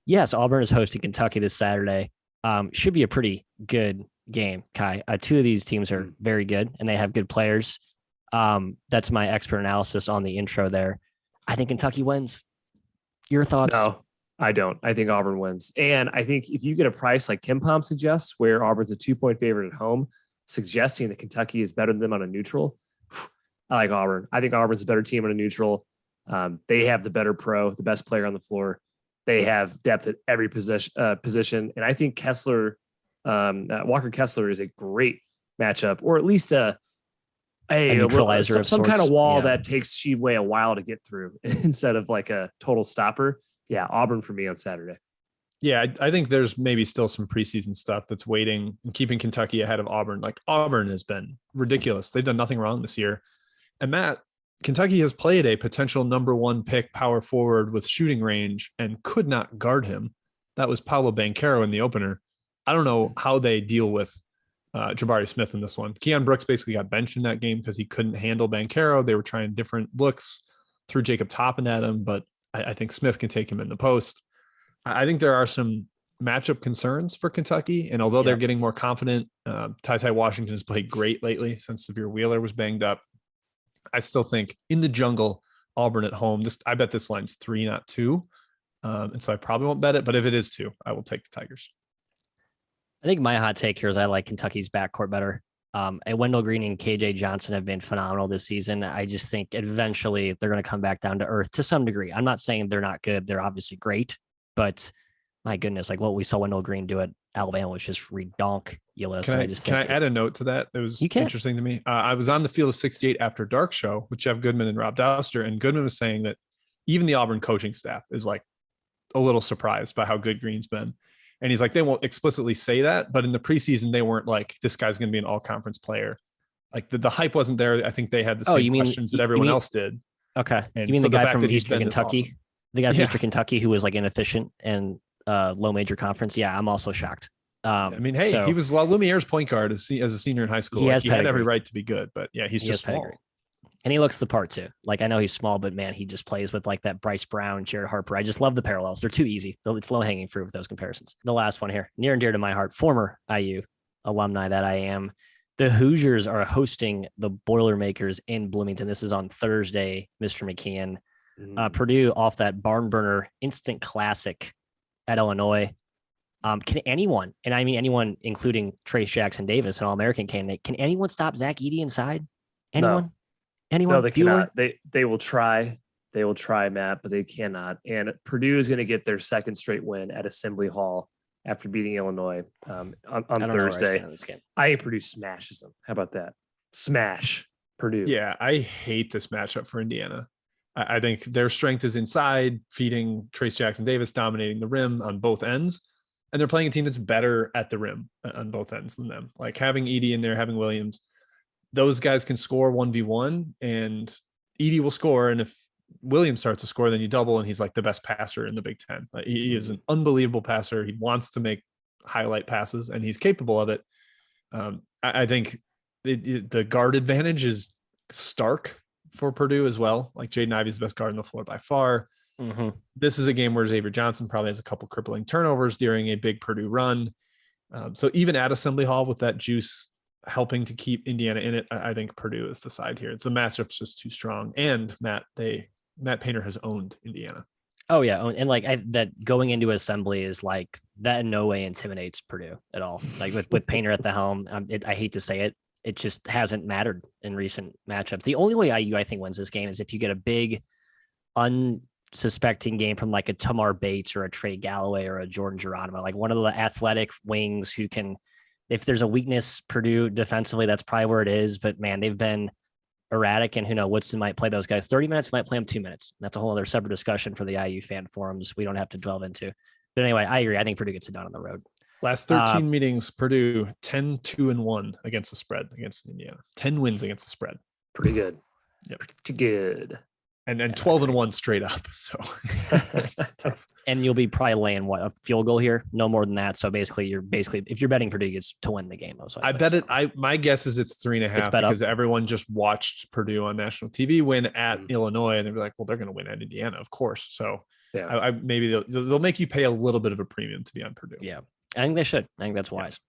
Yes, Auburn is hosting Kentucky this Saturday. Should be a pretty good game, Kai. Two of these teams are very good and they have good players. That's my expert analysis on the intro there. I think Kentucky wins. Your thoughts? No, I don't. I think Auburn wins. And I think if you get a price like Kim Pom suggests, where Auburn's a 2-point favorite at home, suggesting that Kentucky is better than them on a neutral, I like Auburn. I think Auburn's a better team on a neutral. They have the better pro, the best player on the floor. They have depth at every position. And I think Walker Kessler is a great matchup, or at least a neutralizer some kind of wall that takes Sheway a while to get through instead of like a total stopper. Yeah, Auburn for me on Saturday. Yeah, I think there's maybe still some preseason stuff that's waiting and keeping Kentucky ahead of Auburn. Like Auburn has been ridiculous. They've done nothing wrong this year. And Matt, Kentucky has played a potential number 1 pick power forward with shooting range and could not guard him. That was Paolo Banchero in the opener. I don't know how they deal with Jabari Smith in this one. Keon Brooks basically got benched in that game because he couldn't handle Banchero. They were trying different looks, threw Jacob Toppin at him, but I think Smith can take him in the post. I think there are some matchup concerns for Kentucky, and although they're getting more confident, Ty Washington has played great lately since Severe Wheeler was banged up. I still think in the jungle, Auburn at home. I bet this line's 3, not 2. And so I probably won't bet it, but if it is 2, I will take the Tigers. I think my hot take here is I like Kentucky's backcourt better. And Wendell Green and KJ Johnson have been phenomenal this season. I just think eventually they're going to come back down to earth to some degree. I'm not saying they're not good. They're obviously great, but my goodness, like what we saw Wendell Green do at Alabama was just redonkulous. Can I add a note to that? It was interesting to me. I was on the Field of 68 After Dark show with Jeff Goodman and Rob Douster, and Goodman was saying that even the Auburn coaching staff is like a little surprised by how good Green's been. And he's like, they won't explicitly say that, but in the preseason, they weren't like, this guy's going to be an all-conference player. Like the hype wasn't there. I think they had the same questions that everyone else did. Okay. And you mean the guy from Eastern Kentucky? Awesome. The guy from Eastern Kentucky who was like inefficient and low major conference. Yeah, I'm also shocked. He was Lumiere's point guard as a senior in high school. He had every right to be good, but yeah, he's just small. Pedigree. And he looks the part too. Like I know he's small, but man, he just plays with like that Bryce Brown, Jared Harper. I just love the parallels. They're too easy. It's low hanging fruit with those comparisons. The last one here, near and dear to my heart, former IU alumni that I am. The Hoosiers are hosting the Boilermakers in Bloomington. This is on Thursday, Mr. McKeon. Purdue off that barn burner instant classic at Illinois. Can anyone, and I mean anyone, including Trace Jackson Davis, an All-American candidate, can anyone stop Zach Edey inside? Anyone? No. Anyone? No, they cannot. They will try. They will try, Matt, but they cannot. And Purdue is going to get their second straight win at Assembly Hall after beating Illinois on Thursday. I think Purdue smashes them. How about that? Smash Purdue. Yeah, I hate this matchup for Indiana. I think their strength is inside, feeding Trace Jackson Davis, dominating the rim on both ends. And they're playing a team that's better at the rim on both ends than them. Like having Edey in there, having Williams, those guys can score 1v1 and Edey will score. And if Williams starts to score, then you double and he's like the best passer in the Big Ten. He is an unbelievable passer. He wants to make highlight passes and he's capable of it. I think the guard advantage is stark for Purdue as well. Like Jaden Ivey's the best guard on the floor by far. Mm-hmm. This is a game where Xavier Johnson probably has a couple crippling turnovers during a big Purdue run. So even at Assembly Hall with that juice helping to keep Indiana in it, I think Purdue is the side here. It's the matchup's just too strong. And Matt Painter has owned Indiana. Oh yeah. And like that going into Assembly is like that in no way intimidates Purdue at all. Like with Painter at the helm, I hate to say it. It just hasn't mattered in recent matchups. The only way IU I think wins this game is if you get a big unsuspecting game from like a Tamar Bates or a Trey Galloway or a Jordan Geronimo, like one of the athletic wings who can, if there's a weakness Purdue defensively, that's probably where it is. But man, they've been erratic, and who knows, Woodson might play those guys 30 minutes, might play them 2 minutes. That's a whole other separate discussion for the IU fan forums we don't have to delve into. But anyway, I agree. I think Purdue gets it done on the road. Last 13 meetings, Purdue 10-2-1 against the spread against Indiana. 10 wins against the spread. Pretty good. Yep. Pretty good. And 12-1 straight up. So it's tough. And you'll be probably laying a field goal here, no more than that. So basically, if you're betting Purdue gets to win the game. I bet it. My guess is it's 3.5 because everyone just watched Purdue on national TV win at Illinois, and they're like, well, they're going to win at Indiana, of course. So Yeah. Maybe they'll make you pay a little bit of a premium to be on Purdue. Yeah. I think they should. I think that's wise.